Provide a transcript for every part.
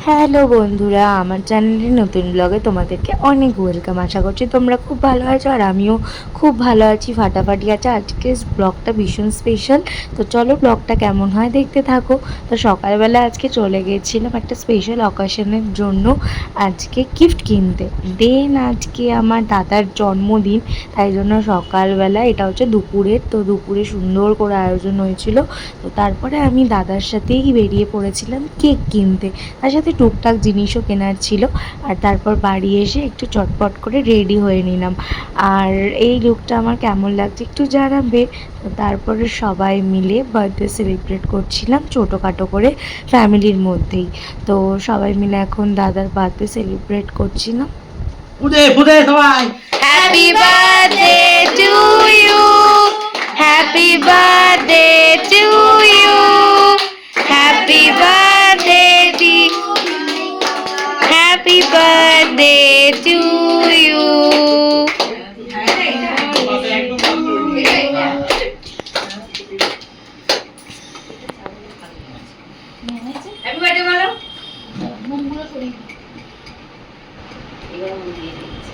Hello বন্ধুরা, আমার চ্যানেলের নতুন ব্লগে তোমাদেরকে অনেক ওয়েলকাম। আশা করছি তোমরা খুব ভালো আছো আর আমিও খুব ভালো আছি, ফাটাফাটি আছে। আজকে ব্লগটা ভীষণ স্পেশাল, তো চলো ব্লগটা কেমন হয় দেখতে থাকো। তো সকালবেলা আজকে চলে গিয়েছিলাম একটা স্পেশাল অকেশনের জন্য, আজকে গিফট কিনতে। দেন আজকে আমার দাদার জন্মদিন, তাই জন্য সকালবেলা, এটা হচ্ছে দুপুরের, তো দুপুরে সুন্দর করে আয়োজন হয়েছিল। তো তারপরে আমি দাদার সাথেই বেরিয়ে পড়েছিলাম কেক কিনতে, তার সাথে টুকটাক জিনিসও কেনার ছিল। আর তারপর বাড়ি এসে একটু চটপট করে রেডি হয়ে নিলাম। আর এই লুকটা আমার কেমন লাগছে একটু জানাবে। তো তারপরে সবাই মিলে বার্থডে সেলিব্রেট করছিলাম ছোটোখাটো করে ফ্যামিলির মধ্যেই। তো সবাই মিলে এখন দাদার বার্থডে সেলিব্রেট করছিলাম। Happy birthday to you, happy birthday to you, happy birthday, happy birthday to you. Happy birthday বলো। মুখগুলো সরিয়ে এবার মুখ দিয়ে দিচ্ছি।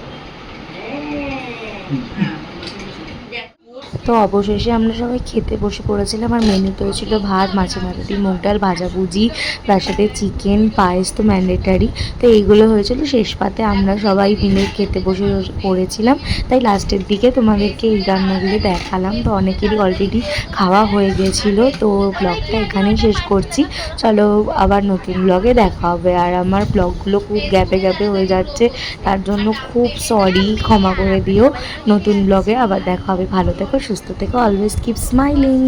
তো অবশেষে আমরা সবাই খেতে বসে পড়েছিলাম। আর মেনুতে ছিল ভাত, মাছে মাথাটি, মুগ ডাল, ভাজাভুজি, তার সাথে চিকেন, পায়েস তো ম্যান্ডেটারি। তো এইগুলো হয়েছিল শেষ পাতে, আমরা সবাই মিলে খেতে বসে পড়েছিলাম। তাই লাস্টের দিকে তোমাদেরকে এই রান্নাগুলো দেখালাম। তো অনেকেরই অলরেডি খাওয়া হয়ে গেছিলো। তো ব্লগটা এখানেই শেষ করছি, চলো আবার নতুন ব্লগে দেখা হবে। আর আমার ব্লগগুলো খুব গ্যাপে গ্যাপে হয়ে যাচ্ছে, তার জন্য খুব সরি, ক্ষমা করে দিও। নতুন ব্লগে আবার দেখা হবে। ভালো থেকো, সুস্থ থেকো, অলওয়েজ কিপ স্মাইলিং।